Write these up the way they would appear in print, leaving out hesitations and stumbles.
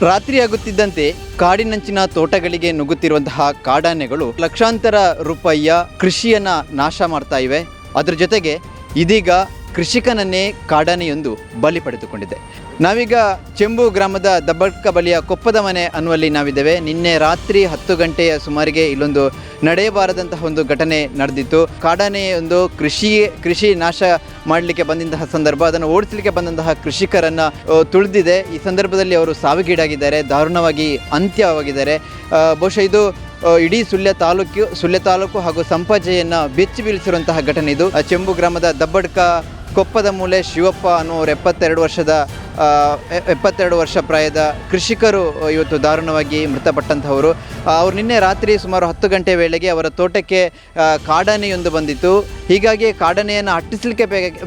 ರಾತ್ರಿಯಾಗುತ್ತಿದ್ದಂತೆ ಕಾಡಿನಂಚಿನ ತೋಟಗಳಿಗೆ ನುಗ್ಗುತ್ತಿರುವಂತಹ ಕಾಡಾನೆಗಳು ಲಕ್ಷಾಂತರ ರೂಪಾಯಿಯ ಕೃಷಿಯನ್ನು ನಾಶ ಮಾಡ್ತಾ ಇವೆ. ಅದರ ಜೊತೆಗೆ ಇದೀಗ ಕೃಷಿಕನನ್ನೇ ಕಾಡಾನೆಯೊಂದು ಬಲಿ ಪಡೆದುಕೊಂಡಿದೆ. ನಾವೀಗ ಚೆಂಬು ಗ್ರಾಮದ ದಬ್ಬಡ್ಕ ಬಳಿಯ ಕೊಪ್ಪದ ಮನೆ ಅನ್ನುವಲ್ಲಿ ನಾವಿದ್ದೇವೆ. ನಿನ್ನೆ ರಾತ್ರಿ 10 ಗಂಟೆಯ ಸುಮಾರಿಗೆ ಇಲ್ಲೊಂದು ನಡೆಯಬಾರದಂತಹ ಒಂದು ಘಟನೆ ನಡೆದಿತ್ತು. ಕಾಡಾನೆಯೊಂದು ಕೃಷಿ ನಾಶ ಮಾಡಲಿಕ್ಕೆ ಬಂದಂತಹ ಸಂದರ್ಭ, ಅದನ್ನು ಓಡಿಸಲಿಕ್ಕೆ ಬಂದಂತಹ ಕೃಷಿಕರನ್ನು ತುಳಿದಿದೆ. ಈ ಸಂದರ್ಭದಲ್ಲಿ ಅವರು ಸಾವಿಗೀಡಾಗಿದ್ದಾರೆ, ದಾರುಣವಾಗಿ ಅಂತ್ಯವಾಗಿದ್ದಾರೆ. ಬಹುಶಃ ಇದು ಇಡೀ ಸುಳ್ಯ ತಾಲೂಕು ಹಾಗೂ ಸಂಪಾಜೆಯನ್ನು ಬೆಚ್ಚಿ ಬೀಳಿಸಿರುವಂತಹ ಘಟನೆ ಇದು. ಚೆಂಬು ಗ್ರಾಮದ ದಬ್ಬಡ್ಕ ಕೊಪ್ಪದ ಮೂಲೆ ಶಿವಪ್ಪ ಅನ್ನುವರು 72 ವರ್ಷ ಪ್ರಾಯದ ಕೃಷಿಕರು ಇವತ್ತು ದಾರುಣವಾಗಿ ಮೃತಪಟ್ಟಂಥವರು. ಅವರು ನಿನ್ನೆ ರಾತ್ರಿ ಸುಮಾರು 10 ಗಂಟೆ ವೇಳೆಗೆ ಅವರ ತೋಟಕ್ಕೆ ಕಾಡಾನೆಯೊಂದು ಬಂದಿತ್ತು. ಹೀಗಾಗಿ ಕಾಡಾನೆಯನ್ನು ಅಟ್ಟಿಸಲಿಕ್ಕೆ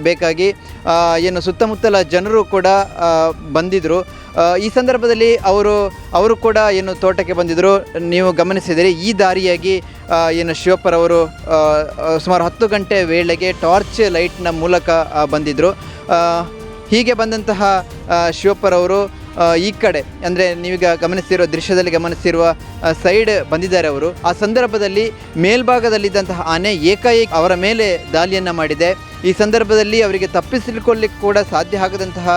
ಬೇಕಾಗಿ ಏನು ಸುತ್ತಮುತ್ತಲ ಜನರು ಕೂಡ ಬಂದಿದ್ದರು. ಈ ಸಂದರ್ಭದಲ್ಲಿ ಅವರು ಕೂಡ ಏನು ತೋಟಕ್ಕೆ ಬಂದಿದ್ದರು. ನೀವು ಗಮನಿಸಿದರೆ ಈ ದಾರಿಯಾಗಿ ಏನು ಶಿವಪ್ಪರವರು ಸುಮಾರು 10 ಗಂಟೆ ವೇಳೆಗೆ ಟಾರ್ಚ್ ಲೈಟ್ನ ಮೂಲಕ ಬಂದಿದ್ದರು. ಹೀಗೆ ಬಂದಂತಹ ಶಿವಪ್ಪರವರು ಈ ಕಡೆ ಅಂದರೆ ನೀವೀಗ ದೃಶ್ಯದಲ್ಲಿ ಗಮನಿಸಿರುವ ಸೈಡ್ ಬಂದಿದ್ದಾರೆ ಅವರು. ಆ ಸಂದರ್ಭದಲ್ಲಿ ಮೇಲ್ಭಾಗದಲ್ಲಿದ್ದಂತಹ ಆನೆ ಏಕಾಏಕಿ ಅವರ ಮೇಲೆ ದಾಳಿಯನ್ನು ಮಾಡಿದೆ. ಈ ಸಂದರ್ಭದಲ್ಲಿ ಅವರಿಗೆ ತಪ್ಪಿಸಿಕೊಳ್ಳಿಕ್ಕೆ ಕೂಡ ಸಾಧ್ಯ ಆಗದಂತಹ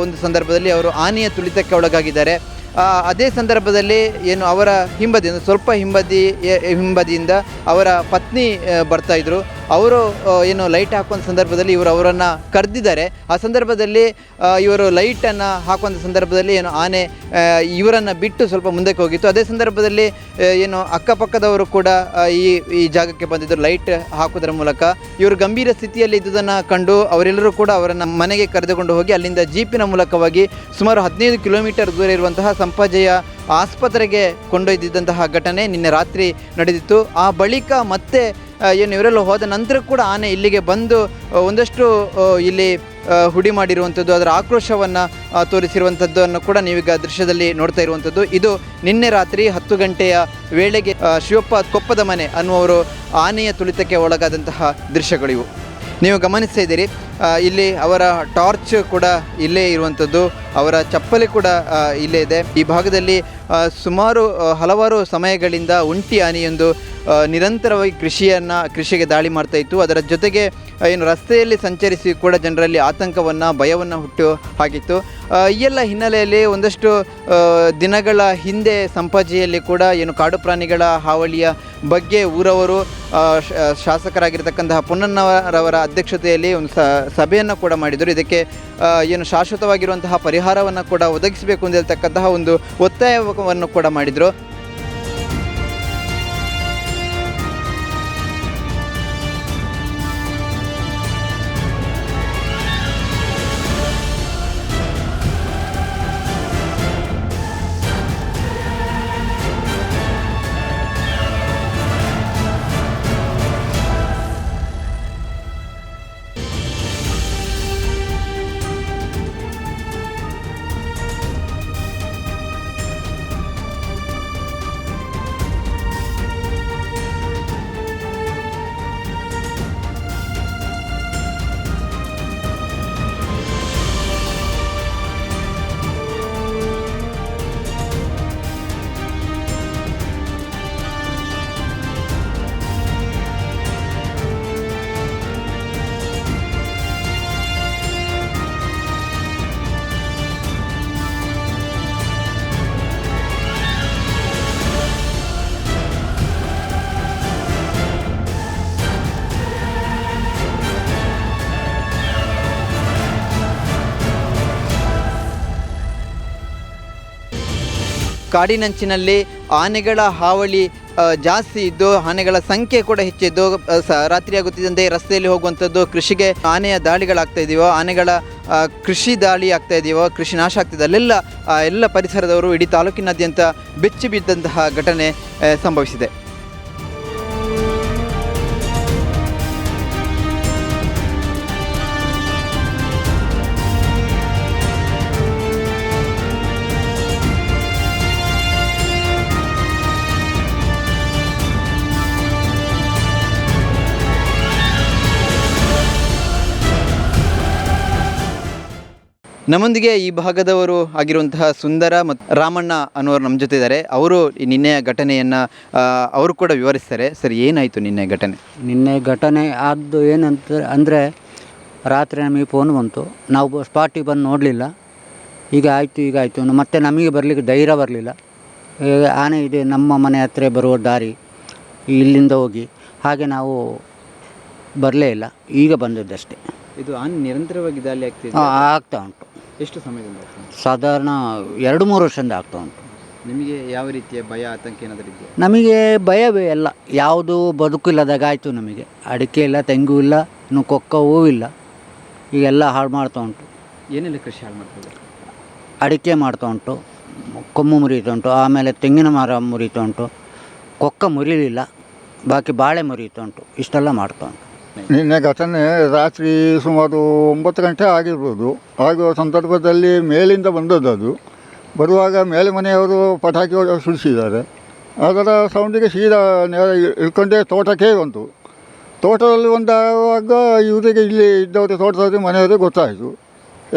ಒಂದು ಸಂದರ್ಭದಲ್ಲಿ ಅವರು ಆನೆಯ ತುಳಿತಕ್ಕೆ ಒಳಗಾಗಿದ್ದಾರೆ. ಅದೇ ಸಂದರ್ಭದಲ್ಲಿ ಏನು ಅವರ ಹಿಂಬದಿಯಿಂದ ಸ್ವಲ್ಪ ಹಿಂಬದಿಯಿಂದ ಅವರ ಪತ್ನಿ ಬರ್ತಾಯಿದ್ರು. ಅವರು ಏನು ಲೈಟ್ ಹಾಕುವಂಥ ಸಂದರ್ಭದಲ್ಲಿ ಇವರು ಅವರನ್ನು ಕರೆದಿದ್ದಾರೆ. ಆ ಸಂದರ್ಭದಲ್ಲಿ ಇವರು ಲೈಟನ್ನು ಹಾಕುವಂಥ ಸಂದರ್ಭದಲ್ಲಿ ಏನು ಆನೆ ಇವರನ್ನು ಬಿಟ್ಟು ಸ್ವಲ್ಪ ಮುಂದಕ್ಕೆ ಹೋಗಿತ್ತು. ಅದೇ ಸಂದರ್ಭದಲ್ಲಿ ಏನು ಅಕ್ಕಪಕ್ಕದವರು ಕೂಡ ಈ ಜಾಗಕ್ಕೆ ಬಂದಿದ್ದರು ಲೈಟ್ ಹಾಕೋದ್ರ ಮೂಲಕ. ಇವರು ಗಂಭೀರ ಸ್ಥಿತಿಯಲ್ಲಿ ಇದ್ದುದನ್ನು ಕಂಡು ಅವರೆಲ್ಲರೂ ಕೂಡ ಅವರನ್ನು ಮನೆಗೆ ಕರೆದುಕೊಂಡು ಹೋಗಿ ಅಲ್ಲಿಂದ ಜೀಪಿನ ಮೂಲಕವಾಗಿ ಸುಮಾರು 15 ಕಿಲೋಮೀಟರ್ ದೂರ ಇರುವಂತಹ ಸಂಪಾಜೆಯ ಆಸ್ಪತ್ರೆಗೆ ಕೊಂಡೊಯ್ದಿದ್ದಂತಹ ಘಟನೆ ನಿನ್ನೆ ರಾತ್ರಿ ನಡೆದಿತ್ತು. ಆ ಬಳಿಕ ಮತ್ತೆ ಏನು ಇವರೆಲ್ಲ ಹೋದ ನಂತರ ಕೂಡ ಆನೆ ಇಲ್ಲಿಗೆ ಬಂದು ಒಂದಷ್ಟು ಇಲ್ಲಿ ಹುಡಿ ಮಾಡಿರುವಂಥದ್ದು, ಅದರ ಆಕ್ರೋಶವನ್ನು ತೋರಿಸಿರುವಂಥದ್ದನ್ನು ಕೂಡ ನೀವೀಗ ದೃಶ್ಯದಲ್ಲಿ ನೋಡ್ತಾ ಇರುವಂಥದ್ದು. ಇದು ನಿನ್ನೆ ರಾತ್ರಿ 10 ಗಂಟೆಯ ವೇಳೆಗೆ ಶಿವಪ್ಪ ಕೊಪ್ಪದ ಮನೆ ಅನ್ನುವರು ಆನೆಯ ತುಳಿತಕ್ಕೆ ಒಳಗಾದಂತಹ ದೃಶ್ಯಗಳಿವು. ನೀವು ಗಮನಿಸ್ತಾ ಇದ್ದೀರಿ, ಇಲ್ಲಿ ಅವರ ಟಾರ್ಚ್ ಕೂಡ ಇಲ್ಲೇ ಇರುವಂಥದ್ದು, ಅವರ ಚಪ್ಪಲಿ ಕೂಡ ಇಲ್ಲೇ ಇದೆ. ಈ ಭಾಗದಲ್ಲಿ ಸುಮಾರು ಹಲವಾರು ಸಮಯಗಳಿಂದ ಒಂಟಿ ಆನೆಯೊಂದು ನಿರಂತರವಾಗಿ ಕೃಷಿಗೆ ದಾಳಿ ಮಾಡ್ತಾ ಇತ್ತು. ಅದರ ಜೊತೆಗೆ ಏನು ರಸ್ತೆಯಲ್ಲಿ ಸಂಚರಿಸಿ ಕೂಡ ಜನರಲ್ಲಿ ಆತಂಕವನ್ನು ಭಯವನ್ನು ಹುಟ್ಟು ಹಾಕಿತ್ತು. ಈ ಎಲ್ಲ ಹಿನ್ನೆಲೆಯಲ್ಲಿ ಒಂದಷ್ಟು ದಿನಗಳ ಹಿಂದೆ ಸಂಪಾಜೆಯಲ್ಲಿ ಕೂಡ ಏನು ಕಾಡು ಪ್ರಾಣಿಗಳ ಹಾವಳಿಯ ಬಗ್ಗೆ ಊರವರು ಶಾಸಕರಾಗಿರ್ತಕ್ಕಂತಹ ಪೊನ್ನಣ್ಣರವರ ಅಧ್ಯಕ್ಷತೆಯಲ್ಲಿ ಒಂದು ಸಭೆಯನ್ನು ಕೂಡ ಮಾಡಿದರು. ಇದಕ್ಕೆ ಏನು ಶಾಶ್ವತವಾಗಿರುವಂತಹ ಪರಿಹಾರವನ್ನು ಕೂಡ ಒದಗಿಸಬೇಕು ಅಂತ ಹೇಳ್ತಕ್ಕಂತಹ ಒಂದು ಒತ್ತಾಯವನ್ನು ಕೂಡ ಮಾಡಿದರು. ಕಾಡಿನಂಚಿನಲ್ಲಿ ಆನೆಗಳ ಹಾವಳಿ ಜಾಸ್ತಿ ಇದ್ದು ಆನೆಗಳ ಸಂಖ್ಯೆ ಕೂಡ ಹೆಚ್ಚಿದ್ದು ರಾತ್ರಿಯಾಗುತ್ತಿದ್ದಂತೆ ರಸ್ತೆಯಲ್ಲಿ ಹೋಗುವಂಥದ್ದು, ಕೃಷಿಗೆ ಆನೆಯ ದಾಳಿಗಳಾಗ್ತಾ ಇದೆಯೋ, ಆನೆಗಳ ಕೃಷಿ ದಾಳಿ ಆಗ್ತಾ ಇದೆಯೋ, ಕೃಷಿ ನಾಶ ಆಗ್ತಿದೆ, ಎಲ್ಲ ಪರಿಸರದವರು ಇಡೀ ತಾಲೂಕಿನಾದ್ಯಂತ ಬೆಚ್ಚಿ ಬಿದ್ದಂತಹ ಘಟನೆ ಸಂಭವಿಸಿದೆ. ನಮ್ಮೊಂದಿಗೆ ಈ ಭಾಗದವರು ಆಗಿರುವಂತಹ ಸುಂದರ ಮತ್ತು ರಾಮಣ್ಣ ಅನ್ನೋರು ನಮ್ಮ ಜೊತೆ ಇದ್ದಾರೆ. ಅವರು ಈ ನಿನ್ನೆಯ ಘಟನೆಯನ್ನು ಅವರು ಕೂಡ ವಿವರಿಸ್ತಾರೆ. ಸರ್, ಏನಾಯಿತು ನಿನ್ನೆ ಘಟನೆ? ನಿನ್ನೆ ಘಟನೆ ಆದ್ದು ಏನಂತ ಅಂದರೆ, ರಾತ್ರಿ ನಮಗೆ ಫೋನ್ ಬಂತು. ನಾವು ಸ್ಪಾಟಿಗೆ ಬಂದು ನೋಡಲಿಲ್ಲ. ಈಗ ಆಯಿತು ಮತ್ತು ನಮಗೆ ಬರಲಿಕ್ಕೆ ಧೈರ್ಯ ಬರಲಿಲ್ಲ. ಆನೆ ಇದೆ ನಮ್ಮ ಮನೆ ಹತ್ತಿರ ಬರುವ ದಾರಿ, ಇಲ್ಲಿಂದ ಹೋಗಿ, ಹಾಗೆ ನಾವು ಬರಲೇ ಇಲ್ಲ. ಈಗ ಬಂದದ್ದಷ್ಟೇ. ಇದು ಆನೆ ನಿರಂತರವಾಗಿ ದಾಳಿ ಆಗ್ತಿದೆ? ಆಗ್ತಾ ಉಂಟು. ಎಷ್ಟು ಸಮಯದಿಂದ? ಸಾಧಾರಣ 2-3 ವರ್ಷದಿಂದ ಆಗ್ತಾ ಉಂಟು. ನಿಮಗೆ ಯಾವ ರೀತಿಯ ಭಯ, ಆತಂಕ ಏನಾದರೂ ಇದೆಯಾ? ನಮಗೆ ಭಯವೇ ಎಲ್ಲ, ಯಾವುದು ಬದುಕಿಲ್ಲದಾಗ ಆಯಿತು. ನಮಗೆ ಅಡಿಕೆ ಇಲ್ಲ, ತೆಂಗು ಇಲ್ಲ, ಇನ್ನು ಕೊಕ್ಕವೂ ಇಲ್ಲ. ಈಗೆಲ್ಲ ಹಾಳು ಮಾಡ್ತಾ ಉಂಟು. ಏನೆಲ್ಲ ಕೃಷಿ ಹಾಳು ಮಾಡ್ತದೆ? ಅಡಿಕೆ ಮಾಡ್ತಾ ಉಂಟು, ಕೊಮ್ಮು ಮುರಿತಾ ಉಂಟು, ಆಮೇಲೆ ತೆಂಗಿನ ಮರ ಮುರಿತಾ ಉಂಟು, ಕೊಕ್ಕ ಮುರಿಲಿಲ್ಲ, ಬಾಕಿ ಬಾಳೆ ಮುರಿತಾ ಉಂಟು. ಇಷ್ಟೆಲ್ಲ ಮಾಡ್ತಾ ಉಂಟು. ನಿನ್ನೆ ಘಟನೆ ರಾತ್ರಿ ಸುಮಾರು 9 ಗಂಟೆ ಆಗಿರ್ಬೋದು. ಆಗುವ ಸಂದರ್ಭದಲ್ಲಿ ಮೇಲಿಂದ ಬಂದದ್ದು. ಅದು ಬರುವಾಗ ಮೇಲೆ ಮನೆಯವರು ಪಟಾಕಿ ಸುಡಿಸಿದ್ದಾರೆ. ಅದರ ಸೌಂಡಿಗೆ ಸೀದಾ ಇಳ್ಕೊಂಡೇ ತೋಟಕ್ಕೆ ಬಂತು. ತೋಟದಲ್ಲಿ ಬಂದಾಗ ಇವರಿಗೆ ಇಲ್ಲಿ ಇದ್ದವರು ತೋಟದಲ್ಲಿ ಮನೆಯವರಿಗೆ ಗೊತ್ತಾಯಿತು.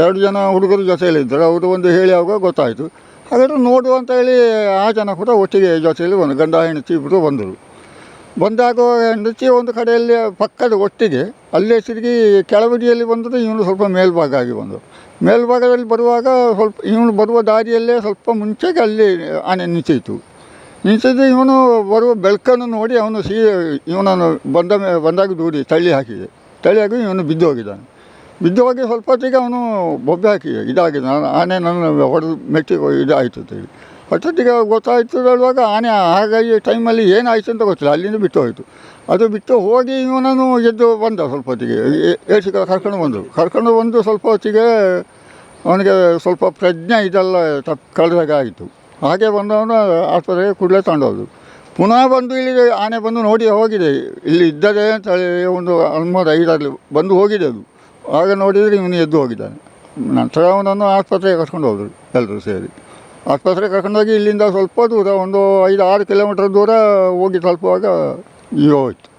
2 ಜನ ಹುಡುಗರು ಜೊತೆಯಲ್ಲಿದ್ದರು. ಅವರು ಒಂದು ಹೇಳಿ ಆವಾಗ ಗೊತ್ತಾಯಿತು. ಹಾಗಾದರೆ ನೋಡುವ ಅಂತ ಹೇಳಿ ಆ ಜನ ಕೂಡ ಒಟ್ಟಿಗೆ ಜೊತೆಯಲ್ಲಿ ಬಂದರು. ಗಂಡ ಹೆಂಡತಿ ಇಬ್ಬರು ಬಂದರು. ಬಂದಾಗ ಹೆಂಡತಿ ಒಂದು ಕಡೆಯಲ್ಲಿ ಪಕ್ಕದ ಒಟ್ಟಿಗೆ ಅಲ್ಲೇ ತಿರುಗಿ ಕೆಳಬದಿಯಲ್ಲಿ ಬಂದರೆ ಇವನು ಸ್ವಲ್ಪ ಮೇಲ್ಭಾಗ ಆಗಿ ಬಂದರು. ಮೇಲ್ಭಾಗದಲ್ಲಿ ಬರುವಾಗ ಸ್ವಲ್ಪ ಇವನು ಬರುವ ದಾರಿಯಲ್ಲೇ ಸ್ವಲ್ಪ ಮುಂಚೆಗೆ ಅಲ್ಲಿ ಆನೆ ನಿಂತಿತ್ತು. ಇವನು ಬರುವ ಬೆಳಕನ್ನು ನೋಡಿ ಅವನು ಇವನನ್ನು ಬಂದಾಗ ದೂಡಿ ತಳ್ಳಿ ಹಾಕಿದೆ. ತಳ್ಳಿ ಹಾಕಿ ಇವನು ಬಿದ್ದು ಹೋಗಿದ್ದಾನೆ. ಬಿದ್ದು ಹೋಗಿ ಸ್ವಲ್ಪ ಹೊತ್ತಿಗೆ ಅವನು ಬೊಬ್ಬೆ ಹಾಕಿ ಇದಾಗಿದೆ. ಆನೆ ನನ್ನ ಹೊಡೆದು ಮೆಟ್ಟಿಗೆ ಇದಾಯಿತು ಅಂತೇಳಿ ಹೊಟ್ಟೊತ್ತಿಗೆ ಗೊತ್ತಾಯಿತು. ಹೇಳುವಾಗ ಆನೆ ಹಾಗಾಗಿ ಟೈಮಲ್ಲಿ ಏನಾಯಿತು ಅಂತ ಗೊತ್ತಿಲ್ಲ. ಅಲ್ಲಿಂದ ಬಿಟ್ಟು ಹೋಯಿತು. ಅದು ಬಿಟ್ಟು ಹೋಗಿ ಇವನನ್ನು ಎದ್ದು ಬಂದ. ಸ್ವಲ್ಪ ಹೊತ್ತಿಗೆ ಏಸಿ ಕರ್ಕೊಂಡು ಬಂದು ಸ್ವಲ್ಪ ಹೊತ್ತಿಗೆ ಅವನಿಗೆ ಸ್ವಲ್ಪ ಪ್ರಜ್ಞೆ ಇದೆಲ್ಲ ಕಳೆದಾಗ ಆಯಿತು. ಹಾಗೆ ಬಂದವನು ಆಸ್ಪತ್ರೆಗೆ ಕೂಡಲೇ ತಗೊಂಡೋದು. ಪುನಃ ಬಂದು ಇಲ್ಲಿ ಆನೆ ಬಂದು ನೋಡಿ ಹೋಗಿದೆ, ಇಲ್ಲಿ ಇದ್ದದೆ ಅಂತ ಹೇಳಿ ಒಂದು ಆಲ್ಮೋಸ್ಟ್ 5 ಬಂದು ಹೋಗಿದೆ ಅದು. ಆಗ ನೋಡಿದರೆ ಇವನು ಎದ್ದು ಹೋಗಿದ್ದಾನೆ. ನಂತರ ಅವನನ್ನು ಆಸ್ಪತ್ರೆಗೆ ಕರ್ಕೊಂಡು ಹೋದರು ಎಲ್ಲರೂ ಸೇರಿ. ಆಸ್ಪತ್ರೆಗೆ ಕರ್ಕೊಂಡೋಗಿ ಇಲ್ಲಿಂದ ಸ್ವಲ್ಪ ದೂರ, ಒಂದು 5-6 ಕಿಲೋಮೀಟರ್ ದೂರ ಹೋಗಿ ತಲುಪುವಾಗ ಈಗ ಹೋಯ್ತು.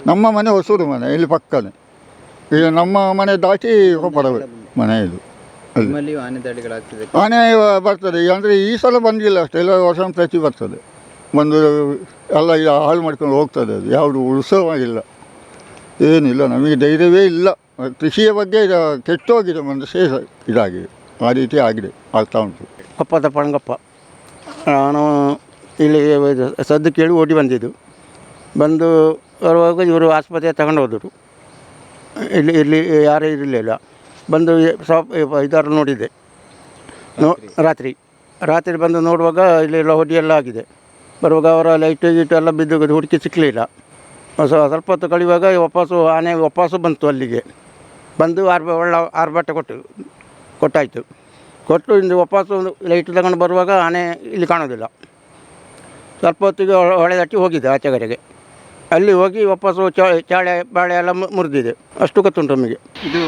ನಮ್ಮ ಮನೆ ಹೊಸೂರು ಮನೆ, ಇಲ್ಲಿ ಪಕ್ಕನೇ. ಈಗ ನಮ್ಮ ಮನೆ ದಾಟಿ ಕೊಪ್ಪರವೇ ಮನೆ ಇದು. ಆನೆ ಬರ್ತದೆ ಅಂದರೆ ಈ ಸಲ ಬಂದಿಲ್ಲ ಅಷ್ಟೇ. ಎಲ್ಲ ವರ್ಷ ಪ್ರತಿ ಬರ್ತದೆ ಬಂದು ಎಲ್ಲ ಹಾಳು ಮಾಡ್ಕೊಂಡು ಹೋಗ್ತದೆ. ಅದು ಯಾವುದು ಉತ್ಸವವಾಗಿಲ್ಲ, ಏನಿಲ್ಲ. ನಮಗೆ ಧೈರ್ಯವೇ ಇಲ್ಲ. ಕೃಷಿಯ ಬಗ್ಗೆ ಕೆಟ್ಟೋಗಿದೆ, ಮನಸ್ಸೇ ಇದಾಗಿದೆ. ಆ ರೀತಿ ಆಗ್ತಾ ಉಂಟು. ಕೊಪ್ಪದ ಪಣಗಪ್ಪ. ನಾನು ಇಲ್ಲಿ ಸದ್ದು ಕೇಳಿ ಓಡಿ ಬಂದಿದ್ದು. ಬಂದು ಬರುವಾಗ ಇವರು ಆಸ್ಪತ್ರೆಗೆ ತಗೊಂಡು ಹೋದರು. ಇಲ್ಲಿ ಯಾರೂ ಇರಲಿಲ್ಲ. ಬಂದು 5-6 ನೋಡಿದೆ. ರಾತ್ರಿ ಬಂದು ನೋಡುವಾಗ ಇಲ್ಲೆಲ್ಲ ಹೊಡಿಯೆಲ್ಲ ಆಗಿದೆ. ಬರುವಾಗ ಅವರ ಲೈಟ್ ಗೀಟು ಎಲ್ಲ ಬಿದ್ದು ಹುಡುಕಿ ಸಿಕ್ಕಲಿಲ್ಲ. ಸ್ವಲ್ಪ ಹೊತ್ತು ಕಳೆಯುವಾಗ ಆನೆ ವಾಪಸ್ಸು ಬಂತು. ಅಲ್ಲಿಗೆ ಬಂದು 6 ಬಟ್ಟೆ ಕೊಟ್ಟು ಇಂದು ವಾಪಸ್ಸು ಲೈಟ್ ತಗೊಂಡು ಬರುವಾಗ ಆನೆ ಇಲ್ಲಿ ಕಾಣೋದಿಲ್ಲ. ಸ್ವಲ್ಪ ಹೊತ್ತಿಗೆ ಹೊಳೆ ತಟ್ಟಿ ಹೋಗಿದೆ ಆಚೆ ಕಡೆಗೆ. ಅಲ್ಲಿ ಹೋಗಿ ವಾಪಸ್ಸು ಚಾಳೆ ಬಾಳೆ ಎಲ್ಲ ಮುರಿದಿದೆ. ಅಷ್ಟು ಗೊತ್ತುಂಟು ನಮಗೆ. ಇದು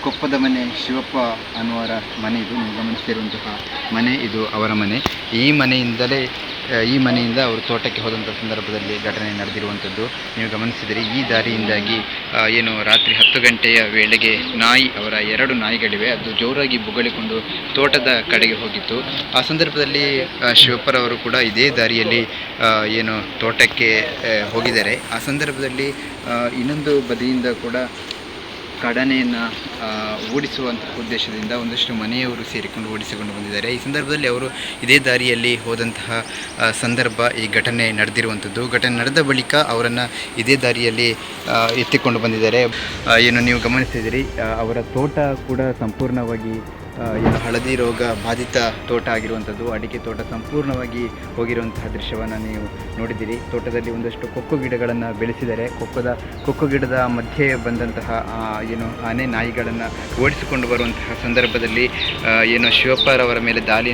ಕೊಪ್ಪದ ಮನೆ ಶಿವಪ್ಪ ಅನ್ನುವರ ಮನೆ. ಇದು ನೀವು ಗಮನಿಸ್ತಿರುವಂತಹ ಮನೆ, ಇದು ಅವರ ಮನೆ. ಈ ಮನೆಯಿಂದ ಅವರು ತೋಟಕ್ಕೆ ಹೋದಂಥ ಸಂದರ್ಭದಲ್ಲಿ ಘಟನೆ ನಡೆದಿರುವಂಥದ್ದು ನೀವು ಗಮನಿಸಿದರೆ. ಈ ದಾರಿಯಿಂದಾಗಿ ಏನು ರಾತ್ರಿ 10 ಗಂಟೆಯ ವೇಳೆಗೆ ಅವರ 2 ನಾಯಿಗಳಿವೆ, ಅದು ಜೋರಾಗಿ ಬೊಗಳಿಕೊಂಡು ತೋಟದ ಕಡೆಗೆ ಹೋಗಿತ್ತು. ಆ ಸಂದರ್ಭದಲ್ಲಿ ಶಿವಪ್ಪರವರು ಕೂಡ ಇದೇ ದಾರಿಯಲ್ಲಿ ಏನು ತೋಟಕ್ಕೆ ಹೋಗಿದ್ದಾರೆ. ಆ ಸಂದರ್ಭದಲ್ಲಿ ಇನ್ನೊಂದು ಬದಿಯಿಂದ ಕೂಡ ಕಾಡಾನೆಯನ್ನು ಓಡಿಸುವಂತಹ ಉದ್ದೇಶದಿಂದ ಒಂದಷ್ಟು ಮನೆಯವರು ಸೇರಿಕೊಂಡು ಓಡಿಸಿಕೊಂಡು ಬಂದಿದ್ದಾರೆ. ಈ ಸಂದರ್ಭದಲ್ಲಿ ಅವರು ಇದೇ ದಾರಿಯಲ್ಲಿ ಹೋದಂತಹ ಸಂದರ್ಭ ಈ ಘಟನೆ ನಡೆದಿರುವಂಥದ್ದು. ಘಟನೆ ನಡೆದ ಬಳಿಕ ಅವರನ್ನು ಇದೇ ದಾರಿಯಲ್ಲಿ ಎತ್ತಿಕೊಂಡು ಬಂದಿದ್ದಾರೆ. ಏನು ನೀವು ಗಮನಿಸ್ತಿದ್ದೀರಿ, ಅವರ ತೋಟ ಕೂಡ ಸಂಪೂರ್ಣವಾಗಿ ಏನು ಹಳದಿ ರೋಗ ಬಾಧಿತ ತೋಟ ಆಗಿರುವಂಥದ್ದು. ಅಡಿಕೆ ತೋಟ ಸಂಪೂರ್ಣವಾಗಿ ಹೋಗಿರುವಂತಹ ದೃಶ್ಯವನ್ನು ನೀವು ನೋಡಿದ್ದೀರಿ. ತೋಟದಲ್ಲಿ ಒಂದಷ್ಟು ಕೊಕ್ಕೋ ಗಿಡಗಳನ್ನು ಬೆಳೆಸಿದ್ದಾರೆ. ಕೊಕ್ಕೋ ಗಿಡದ ಮಧ್ಯೆ ಬಂದಂತಹ ಏನು ಆನೆ ನಾಯಿಗಳನ್ನು ಓಡಿಸಿಕೊಂಡು ಬರುವಂತಹ ಸಂದರ್ಭದಲ್ಲಿ ಏನು ಶಿವಪ್ಪರವರ ಮೇಲೆ ದಾಳಿ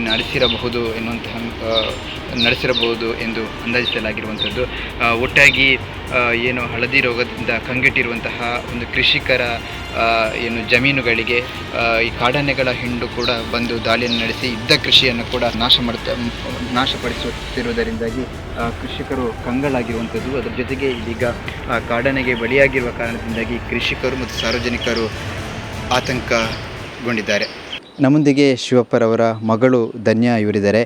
ನಡೆಸಿರಬಹುದು ಎಂದು ಅಂದಾಜಿಸಲಾಗಿರುವಂಥದ್ದು. ಒಟ್ಟಾಗಿ ಏನು ಹಳದಿ ರೋಗದಿಂದ ಕಂಗೆಟ್ಟಿರುವಂತಹ ಒಂದು ಕೃಷಿಕರ ಏನು ಜಮೀನುಗಳಿಗೆ ಈ ಕಾಡಾನೆಗಳ ಹಿಂಡು ಕೂಡ ಬಂದು ದಾಳಿಯನ್ನು ನಡೆಸಿ ಇದ್ದ ಕೃಷಿಯನ್ನು ಕೂಡ ನಾಶಪಡಿಸುತ್ತಿರುವುದರಿಂದಾಗಿ ಕೃಷಿಕರು ಕಂಗಾಲಾಗಿರುವಂಥದ್ದು. ಅದರ ಜೊತೆಗೆ ಇದೀಗ ಕಾಡಾನೆಗೆ ಬಲಿಯಾಗಿರುವ ಕಾರಣದಿಂದಾಗಿ ಕೃಷಿಕರು ಮತ್ತು ಸಾರ್ವಜನಿಕರು ಆತಂಕಗೊಂಡಿದ್ದಾರೆ. ನಮ್ಮೊಂದಿಗೆ ಶಿವಪ್ಪರವರ ಮಗಳು ಧನ್ಯ ಇವರಿದ್ದಾರೆ.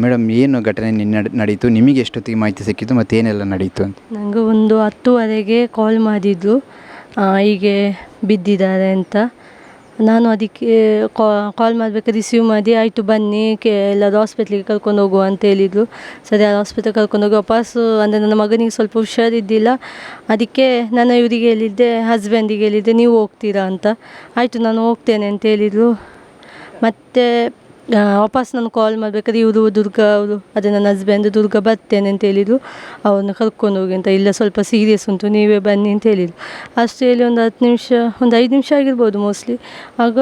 ಮೇಡಮ್, ಏನು ಘಟನೆ ನಿನ್ನೆ ನಡೀತು? ನಿಮಗೆ ಎಷ್ಟೊತ್ತಿಗೆ ಮಾಹಿತಿ ಸಿಕ್ಕಿತು ಮತ್ತು ಏನೆಲ್ಲ ನಡೀತು ಅಂತ? ನನಗೆ ಒಂದು 10ವರೆಗೆ ಕಾಲ್ ಮಾಡಿದ್ದು, ಹೀಗೆ ಬಿದ್ದಿದ್ದಾರೆ ಅಂತ. ನಾನು ಅದಕ್ಕೆ ಕಾಲ್ ಮಾಡಬೇಕು, ರಿಸೀವ್ ಮಾಡಿ ಆಯಿತು ಬನ್ನಿ ಎಲ್ಲರೂ ಹಾಸ್ಪಿಟ್ಲಿಗೆ ಕರ್ಕೊಂಡು ಹೋಗುವ ಅಂತ ಹೇಳಿದರು. ಸರಿ, ಆ ಹಾಸ್ಪಿಟಲ್ ಕರ್ಕೊಂಡು ಹೋಗಿ ವಾಪಸ್ಸು ಅಂದರೆ ನನ್ನ ಮಗನಿಗೆ ಸ್ವಲ್ಪ ಹುಷಾರಿದ್ದಿಲ್ಲ. ಅದಕ್ಕೆ ನಾನು ಇವರಿಗೆ ಹೇಳಿದ್ದೆ, ಹಸ್ಬೆಂಡಿಗೆ ಹೇಳಿದ್ದೆ, ನೀವು ಹೋಗ್ತೀರಾ ಅಂತ. ಆಯಿತು ನಾನು ಹೋಗ್ತೇನೆ ಅಂತ ಹೇಳಿದರು. ಮತ್ತು ವಾಪಸ್ ನಾನು ಕಾಲ್ ಮಾಡಬೇಕಾದ್ರೆ ಇವರು ದುರ್ಗಾ ಅವರು, ಅದೇ ನನ್ನ ಹಸ್ಬೆಂಡ್ ದುರ್ಗಾ ಬರ್ತೇನೆ ಅಂತ ಹೇಳಿದರು. ಅವ್ರನ್ನ ಕರ್ಕೊಂಡು ಹೋಗಿ ಅಂತ, ಇಲ್ಲ ಸ್ವಲ್ಪ ಸೀರಿಯಸ್ ಉಂಟು ನೀವೇ ಬನ್ನಿ ಅಂತ ಹೇಳಿದರು. ಅಷ್ಟು ಹೇಳಿ ಒಂದು 5 ನಿಮಿಷ ಆಗಿರ್ಬೋದು ಮೋಸ್ಟ್ಲಿ. ಆಗ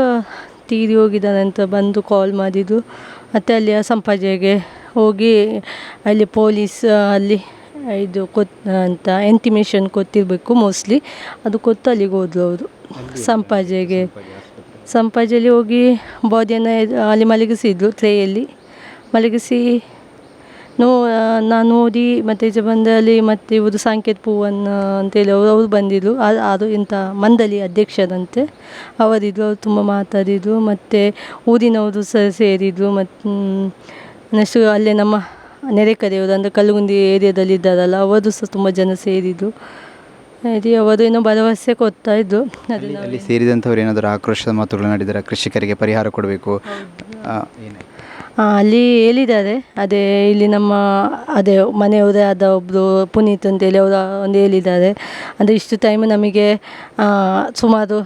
ತೀರಿ ಹೋಗಿದ್ದಾನೆ ಅಂತ ಬಂದು ಕಾಲ್ ಮಾಡಿದ್ದು. ಮತ್ತು ಅಲ್ಲಿ ಸಂಪಾಜೆಗೆ ಹೋಗಿ ಅಲ್ಲಿ ಪೊಲೀಸ್ ಅಲ್ಲಿ ಇದು ಅಂತ ಇಂಟಿಮೇಷನ್ ಕೊಟ್ಟಿರಬೇಕು ಮೋಸ್ಟ್ಲಿ, ಅದು ಕೊಟ್ಟು ಅಲ್ಲಿಗೆ ಹೋದ್ರು ಅವರು. ಸಂಪಾಜೆಯಲ್ಲಿ ಹೋಗಿ ಬಾಡಿಯನ್ನು ಅಲ್ಲಿ ಮಲಗಿಸಿದ್ರು, ಟ್ರೇಯಲ್ಲಿ ಮಲಗಿಸಿ ನಾನು ನೋಡಿ ಮತ್ತು ಈಚೆ ಬಂದಲ್ಲಿ ಮತ್ತು ಇವರು ಸಾಂಕೇತ್ ಪೂವನ್ ಅಂತೇಳಿ ಅವರು ಬಂದಿದ್ದರು. ಅದು ಇಂಥ ಮಂಡಳಿ ಅಧ್ಯಕ್ಷರಂತೆ ಅವರಿದ್ದರು. ಅವರು ತುಂಬ ಮಾತಾಡಿದರು. ಮತ್ತು ಊರಿನವರು ಸೇರಿದರು. ಮತ್ತು ನೆಕ್ಸ್ಟು ಅಲ್ಲೇ ನಮ್ಮ ನೆರೆಕರೆಯವರು ಅಂದರೆ ಕಲ್ಲುಗುಂದಿ ಏರಿಯಾದಲ್ಲಿ ಇದ್ದಾರಲ್ಲ, ಅವರು ಸಹ ತುಂಬ ಜನ ಸೇರಿದರು. ಅವರು ಏನೋ ಭರವಸೆ ಕೊಡ್ತಾ ಇದ್ದು. ಅಲ್ಲಿ ಸೇರಿದಂಥವ್ರು ಏನಾದರೂ ಆಕ್ರೋಶದ ಮಾತುಗಳು ನಡೆದರೆ ಕೃಷಿಕರಿಗೆ ಪರಿಹಾರ ಕೊಡಬೇಕು ಅಲ್ಲಿ ಹೇಳಿದ್ದಾರೆ. ಅದೇ ಇಲ್ಲಿ ನಮ್ಮ ಅದೇ ಮನೆಯವರೇ ಆದ ಒಬ್ಬರು ಪುನೀತ್ ಅಂತೇಳಿ ಅವರು ಒಂದು ಹೇಳಿದ್ದಾರೆ. ಅಂದರೆ ಇಷ್ಟು ಟೈಮ್ ನಮಗೆ ಸುಮಾರು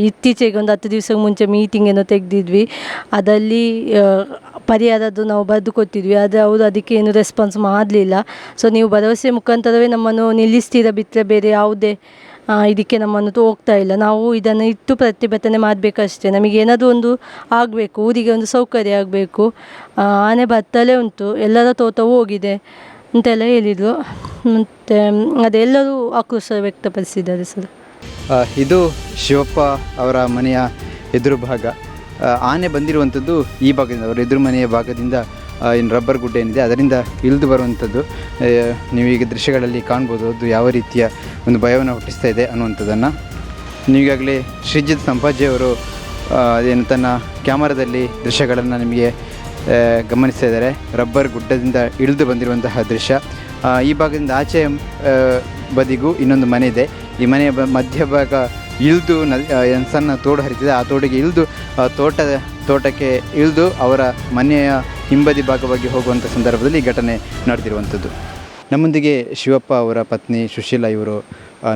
ಇತ್ತೀಚೆಗೆ ಒಂದು 10 ದಿವಸ ಮುಂಚೆ ಮೀಟಿಂಗ್ ಏನೋ ತೆಗೆದಿದ್ವಿ. ಅದರಲ್ಲಿ ಪರಿಹಾರದ್ದು ನಾವು ಬರೆದು ಕೊಟ್ಟಿದ್ವಿ. ಆದರೆ ಅವರು ಅದಕ್ಕೆ ಏನು ರೆಸ್ಪಾನ್ಸ್ ಮಾಡಲಿಲ್ಲ. ಸೊ ನೀವು ಭರವಸೆ ಮುಖಾಂತರವೇ ನಮ್ಮನ್ನು ನಿಲ್ಲಿಸ್ತೀರ ಬಿಟ್ಟರೆ ಬೇರೆ ಯಾವುದೇ ಇದಕ್ಕೆ ನಮ್ಮನ್ನು ಹೋಗ್ತಾ ಇಲ್ಲ. ನಾವು ಇದನ್ನು ಇಟ್ಟು ಪ್ರತಿಭಟನೆ ಮಾಡಬೇಕಷ್ಟೇ. ನಮಗೆ ಏನಾದರೂ ಒಂದು ಆಗಬೇಕು, ಊರಿಗೆ ಒಂದು ಸೌಕರ್ಯ ಆಗಬೇಕು. ಆನೆ ಬತ್ತಲೇ ಉಂಟು, ಎಲ್ಲರ ತೋಟವೂ ಹೋಗಿದೆ ಅಂತೆಲ್ಲ ಹೇಳಿದರು. ಮತ್ತು ಅದೆಲ್ಲರೂ ಆಕ್ರೋಶ ವ್ಯಕ್ತಪಡಿಸಿದ್ದಾರೆ ಸರ್. ಇದು ಶಿವಪ್ಪ ಅವರ ಮನೆಯ ಎದುರು ಭಾಗ. ಆನೆ ಬಂದಿರುವಂಥದ್ದು ಈ ಭಾಗದಿಂದ, ಅವರ ಎದುರು ಮನೆಯ ಭಾಗದಿಂದ ಏನು ರಬ್ಬರ್ ಗುಡ್ಡೆ ಏನಿದೆ ಅದರಿಂದ ಇಳಿದು ಬರುವಂಥದ್ದು. ನೀವೀಗ ದೃಶ್ಯಗಳಲ್ಲಿ ಕಾಣ್ಬೋದು ಅದು ಯಾವ ರೀತಿಯ ಒಂದು ಭಯವನ್ನು ಹುಟ್ಟಿಸ್ತಾ ಇದೆ ಅನ್ನುವಂಥದ್ದನ್ನು. ನೀವಾಗಲೇ ಶ್ರೀಜಿತ್ ಸಂಪಾಜಿಯವರು ಏನು ತನ್ನ ಕ್ಯಾಮರಾದಲ್ಲಿ ದೃಶ್ಯಗಳನ್ನು ನಿಮಗೆ ಗಮನಿಸ್ತಾ ಇದ್ದಾರೆ. ರಬ್ಬರ್ ಗುಡ್ಡದಿಂದ ಇಳಿದು ಬಂದಿರುವಂತಹ ದೃಶ್ಯ. ಈ ಭಾಗದಿಂದ ಆಚೆ ಬದಿಗೂ ಇನ್ನೊಂದು ಮನೆ ಇದೆ. ಈ ಮನೆಯ ಮಧ್ಯಭಾಗ ಇಳಿದು ಸಣ್ಣ ತೋಡು ಹರಿತಿದೆ. ಆ ತೋಡಿಗೆ ಇಳಿದು ತೋಟಕ್ಕೆ ಇಳಿದು ಅವರ ಮನೆಯ ಹಿಂಬದಿ ಭಾಗವಾಗಿ ಹೋಗುವಂಥ ಸಂದರ್ಭದಲ್ಲಿ ಈ ಘಟನೆ ನಡೆದಿರುವಂಥದ್ದು. ನಮ್ಮೊಂದಿಗೆ ಶಿವಪ್ಪ ಅವರ ಪತ್ನಿ ಸುಶೀಲಾ ಇವರು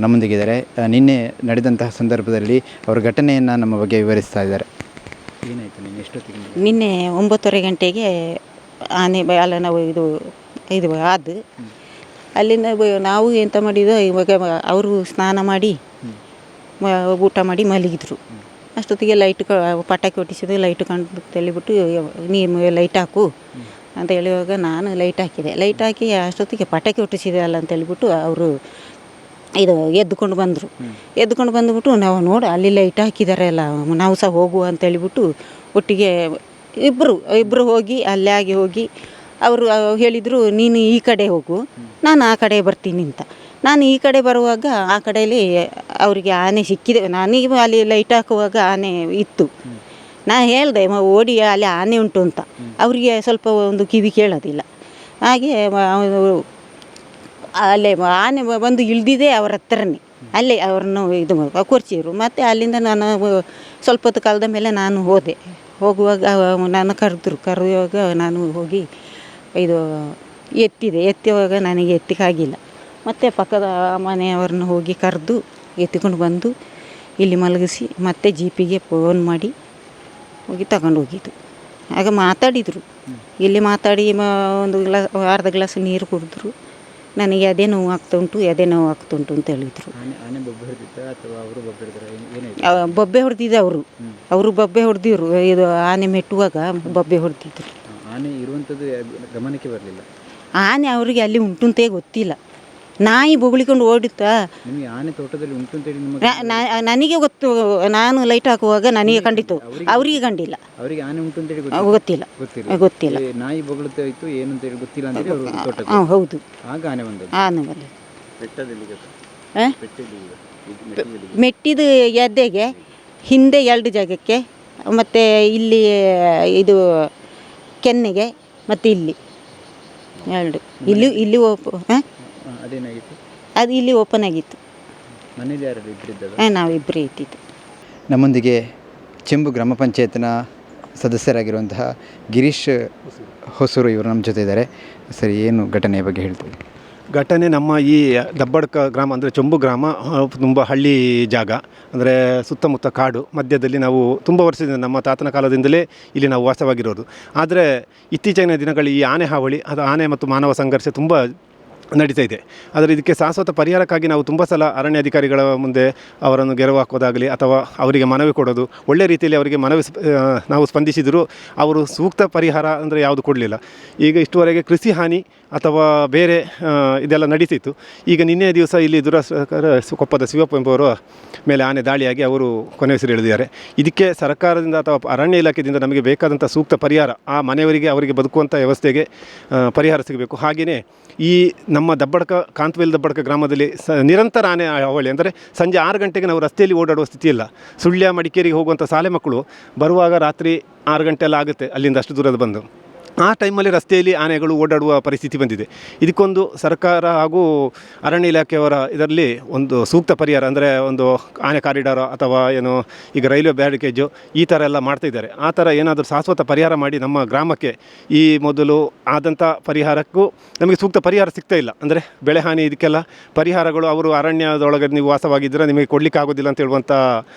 ನಮ್ಮೊಂದಿಗಿದ್ದಾರೆ. ನಿನ್ನೆ ನಡೆದಂತಹ ಸಂದರ್ಭದಲ್ಲಿ ಅವರ ಘಟನೆಯನ್ನು ನಮ್ಮ ಬಗ್ಗೆ ವಿವರಿಸ್ತಾ ಇದ್ದಾರೆ. ಏನಾಯಿತು ನಿನ್ನೆ ಎಷ್ಟೊತ್ತಿಗೆ? ನಿನ್ನೆ 9:30 ಗಂಟೆಗೆ ಆನೆ ಅಲ್ಲ ನಾವು ಇದು ಆದು ಅಲ್ಲಿಂದ ನಾವು ಎಂತ ಮಾಡಿದ್ದು, ಇವಾಗ ಅವರು ಸ್ನಾನ ಮಾಡಿ ಊಟ ಮಾಡಿ ಮಲಗಿದ್ರು. ಅಷ್ಟೊತ್ತಿಗೆ ಲೈಟ್ ಪಟಾಕಿ ಹೊಟ್ಟಿಸಿದ್ದು, ಲೈಟ್ ಕಂಡು ತಿಳಿಬಿಟ್ಟು ನೀನು ಲೈಟ್ ಹಾಕು ಅಂತ ಹೇಳುವಾಗ ನಾನು ಲೈಟ್ ಹಾಕಿದೆ. ಲೈಟ್ ಹಾಕಿ ಅಷ್ಟೊತ್ತಿಗೆ ಪಟಾಕಿ ಹೊಟ್ಟಿಸಿದೆ ಅಲ್ಲ ಅಂತ ಹೇಳಿಬಿಟ್ಟು ಅವರು ಇದು ಎದ್ದುಕೊಂಡು ಬಂದುಬಿಟ್ಟು ನಾವು ನೋಡಿ ಅಲ್ಲಿ ಲೈಟ್ ಹಾಕಿದ್ದಾರೆ ಅಲ್ಲ, ನಾವು ಸಹ ಹೋಗುವ ಅಂತ ಹೇಳಿಬಿಟ್ಟು ಒಟ್ಟಿಗೆ ಇಬ್ಬರು ಹೋಗಿ ಅಲ್ಲೇ ಹೋಗಿ ಅವರು ಹೇಳಿದರು, ನೀನು ಈ ಕಡೆ ಹೋಗು, ನಾನು ಆ ಕಡೆ ಬರ್ತೀನಿ ಅಂತ. ನಾನು ಈ ಕಡೆ ಬರುವಾಗ ಆ ಕಡೆಯಲ್ಲಿ ಅವರಿಗೆ ಆನೆ ಸಿಕ್ಕಿದೆ. ನನಗೆ ಅಲ್ಲಿ ಲೈಟ್ ಹಾಕುವಾಗ ಆನೆ ಇತ್ತು. ನಾನು ಹೇಳಿದೆ ಓಡಿ ಅಲ್ಲಿ ಆನೆ ಉಂಟು ಅಂತ. ಅವರಿಗೆ ಸ್ವಲ್ಪ ಒಂದು ಕಿವಿ ಕೇಳೋದಿಲ್ಲ. ಹಾಗೆ ಅಲ್ಲೇ ಆನೆ ಬಂದು ಇಳಿದಿದೆ ಅವರ ಹತ್ರನೇ. ಅಲ್ಲೇ ಅವ್ರನ್ನು ಇದು ಕೊರ್ಚಿದ್ರು. ಮತ್ತು ಅಲ್ಲಿಂದ ನಾನು ಸ್ವಲ್ಪ ಹೊತ್ತು ಕಾಲದ ಮೇಲೆ ನಾನು ಹೋಗುವಾಗ ನಾನು ಕರೆಯುವಾಗ ನಾನು ಹೋಗಿ ಇದು ಎತ್ತಿವಾಗ ನನಗೆ ಎತ್ತಿಕಾಗಿಲ್ಲ. ಮತ್ತು ಪಕ್ಕದ ಮನೆಯವ್ರನ್ನ ಹೋಗಿ ಕರೆದು ಎತ್ತಿಕೊಂಡು ಬಂದು ಇಲ್ಲಿ ಮಲಗಿಸಿ ಮತ್ತೆ ಜೀಪಿಗೆ ಫೋನ್ ಮಾಡಿ ಹೋಗಿ ತಗೊಂಡು ಹೋಗಿದ್ದು. ಆಗ ಮಾತಾಡಿದರು. ಇಲ್ಲಿ ಮಾತಾಡಿ ಒಂದು ಅರ್ಧ ಗ್ಲಾಸ್ ನೀರು ಕುಡಿದ್ರು. ನನಗೆ ಅದೇ ನೋವು ಆಗ್ತುಂಟು ಅಂತ ಹೇಳಿದರು. ಬೊಬ್ಬೆ ಹೊಡೆದಿದ್ದೆ ಅವರು ಬೊಬ್ಬೆ ಹೊಡೆದಿದ್ರು. ಇದು ಆನೆ ಮೆಟ್ಟುವಾಗ ಬೊಬ್ಬೆ ಹೊಡೆದಿದ್ರು. ಆನೆ ಇರುವಂಥದ್ದು ಗಮನಕ್ಕೆ ಬರಲಿಲ್ಲ. ಆನೆ ಅವರಿಗೆ ಅಲ್ಲಿ ಉಂಟುಂತೇ ಗೊತ್ತಿಲ್ಲ. ನಾಯಿ ಬೊಗಳಿಕೊಂಡು ಓಡುತ್ತಾ. ನಿಮಗೆ ಆನೆ ತೋಟದಲ್ಲಿ ಉಂಟು ಅಂತೇಳಿ ನನಗೆ ಗೊತ್ತು. ನಾನು ಲೈಟ್ ಹಾಕುವಾಗ ನನಗೆ ಕಂಡಿತು, ಅವರಿಗೆ ಕಂಡಿಲ್ಲ. ಅವರಿಗೆ ಆನೆ ಉಂಟು ಅಂತೇಳಿ ಗೊತ್ತಿಲ್ಲ. ನಾಯಿ ಬೊಗಳುತ್ತಾ ಇತ್ತು ಏನು ಅಂತೇಳಿ ಗೊತ್ತಿಲ್ಲ ಅಂತೇಳಿ ಅವರು ತೋಟ. ಹೌದು. ಆಗ ಆನೆ ಬಂದದ್ದು. ಆನೆ ಮೆಟ್ಟಿದ ಎದ್ದೆಗೆ ಹಿಂದೆ 2 ಜಾಗಕ್ಕೆ, ಮತ್ತು ಇಲ್ಲಿ ಇದು ಕೆನ್ನೆಗೆ, ಮತ್ತು ಇಲ್ಲಿ 2 ಇಲ್ಲಿ ಅದೇನಾಗಿತ್ತು? ಅದು ಇಲ್ಲಿ ಓಪನ್ ಆಗಿತ್ತು. ಮನೇಲಿ ಯಾರು ಇಬ್ಬರಿದ್ದಲ್ಲ? ನಾವಿಬ್ಬರೇ ಇದ್ದಿದ್ದು. ನಮ್ಮೊಂದಿಗೆ ಚೆಂಬು ಗ್ರಾಮ ಪಂಚಾಯತ್ನ ಸದಸ್ಯರಾಗಿರುವಂತಹ ಗಿರೀಶ್ ಹೊಸೂರು ಇವರು ನಮ್ಮ ಜೊತೆ ಇದ್ದಾರೆ. ಸರಿ, ಏನು ಘಟನೆಯ ಬಗ್ಗೆ ಹೇಳ್ತೀವಿ? ಘಟನೆ ನಮ್ಮ ಈ ದಬ್ಬಡ್ಕ ಗ್ರಾಮ ಅಂದರೆ ಚೆಂಬು ಗ್ರಾಮ ತುಂಬ ಹಳ್ಳಿ ಜಾಗ, ಅಂದರೆ ಸುತ್ತಮುತ್ತ ಕಾಡು ಮಧ್ಯದಲ್ಲಿ ನಾವು ತುಂಬ ವರ್ಷದಿಂದ ನಮ್ಮ ತಾತನ ಕಾಲದಿಂದಲೇ ಇಲ್ಲಿ ನಾವು ವಾಸವಾಗಿರೋದು. ಆದರೆ ಇತ್ತೀಚಿನ ದಿನಗಳಲ್ಲಿ ಈ ಆನೆ ಹಾವಳಿ, ಅದು ಆನೆ ಮತ್ತು ಮಾನವ ಸಂಘರ್ಷ ತುಂಬ ನಡೀತಾ ಇದೆ. ಆದರೆ ಇದಕ್ಕೆ ಶಾಶ್ವತ ಪರಿಹಾರಕ್ಕಾಗಿ ನಾವು ತುಂಬ ಸಲ ಅರಣ್ಯಾಧಿಕಾರಿಗಳ ಮುಂದೆ ಅವರನ್ನು ಗೆರವು ಹಾಕೋದಾಗಲಿ ಅಥವಾ ಅವರಿಗೆ ಮನವಿ ಕೊಡೋದು, ಒಳ್ಳೆಯ ರೀತಿಯಲ್ಲಿ ಅವರಿಗೆ ಮನವಿ ನಾವು ಸ್ಪಂದಿಸಿದರೂ ಅವರು ಸೂಕ್ತ ಪರಿಹಾರ ಅಂದರೆ ಯಾವುದು ಕೊಡಲಿಲ್ಲ. ಈಗ ಇಷ್ಟುವರೆಗೆ ಕೃಷಿ ಹಾನಿ ಅಥವಾ ಬೇರೆ ಇದೆಲ್ಲ ನಡೀತಿತ್ತು. ಈಗ ನಿನ್ನೆ ದಿವಸ ಇಲ್ಲಿ ಕೊಪ್ಪದ ಶಿವಪ್ಪ ಎಂಬುವರ ಮೇಲೆ ಆನೆ ದಾಳಿಯಾಗಿ ಅವರು ಕೊನೆಯುಸಿರೆಳೆದಿದ್ದಾರೆ. ಇದಕ್ಕೆ ಸರ್ಕಾರದಿಂದ ಅಥವಾ ಅರಣ್ಯ ಇಲಾಖೆಯಿಂದ ನಮಗೆ ಬೇಕಾದಂಥ ಸೂಕ್ತ ಪರಿಹಾರ, ಆ ಮನೆಯವರಿಗೆ ಅವರಿಗೆ ಬದುಕುವಂಥ ವ್ಯವಸ್ಥೆಗೆ ಪರಿಹಾರ ಸಿಗಬೇಕು. ಹಾಗೆಯೇ ಈ ನಮ್ಮ ದಬ್ಬಡ್ಕ ಕಾಂತವೇಲ್ ದಬ್ಬಡ್ಕ ಗ್ರಾಮದಲ್ಲಿ ನಿರಂತರ ಆನೆ ಹಾವಳಿ, ಅಂದರೆ ಸಂಜೆ 6 ಗಂಟೆಗೆ ನಾವು ರಸ್ತೆಯಲ್ಲಿ ಓಡಾಡುವ ಸ್ಥಿತಿಯಿಲ್ಲ. ಸುಳ್ಯ ಮಡಿಕೇರಿಗೆ ಹೋಗುವಂಥ ಶಾಲೆ ಮಕ್ಕಳು ಬರುವಾಗ ರಾತ್ರಿ 6 ಗಂಟೆ ಎಲ್ಲ ಆಗುತ್ತೆ ಅಲ್ಲಿಂದ ಅಷ್ಟು ದೂರದ ಬಂದು. ಆ ಟೈಮಲ್ಲಿ ರಸ್ತೆಯಲ್ಲಿ ಆನೆಗಳು ಓಡಾಡುವ ಪರಿಸ್ಥಿತಿ ಬಂದಿದೆ. ಇದಕ್ಕೊಂದು ಸರ್ಕಾರ ಹಾಗೂ ಅರಣ್ಯ ಇಲಾಖೆಯವರ ಇದರಲ್ಲಿ ಒಂದು ಸೂಕ್ತ ಪರಿಹಾರ, ಅಂದರೆ ಒಂದು ಆನೆ ಕಾರಿಡಾರೋ ಅಥವಾ ಏನು ಈಗ ರೈಲ್ವೆ ಬ್ಯಾರಿಕೇಜು ಈ ಥರ ಎಲ್ಲ ಮಾಡ್ತಾಯಿದ್ದಾರೆ. ಆ ಥರ ಏನಾದರೂ ಶಾಶ್ವತ ಪರಿಹಾರ ಮಾಡಿ ನಮ್ಮ ಗ್ರಾಮಕ್ಕೆ ಈ ಮೊದಲು ಆದಂಥ ಪರಿಹಾರಕ್ಕೂ ನಮಗೆ ಸೂಕ್ತ ಪರಿಹಾರ ಸಿಗ್ತಾ ಇಲ್ಲ. ಅಂದರೆ ಬೆಳೆ ಹಾನಿ ಇದಕ್ಕೆಲ್ಲ ಪರಿಹಾರಗಳು ಅವರು ಅರಣ್ಯದೊಳಗೆ ನೀವು ವಾಸವಾಗಿದ್ದರೆ ನಿಮಗೆ ಕೊಡಲಿಕ್ಕೆ ಆಗೋದಿಲ್ಲ ಅಂತ ಹೇಳುವಂಥ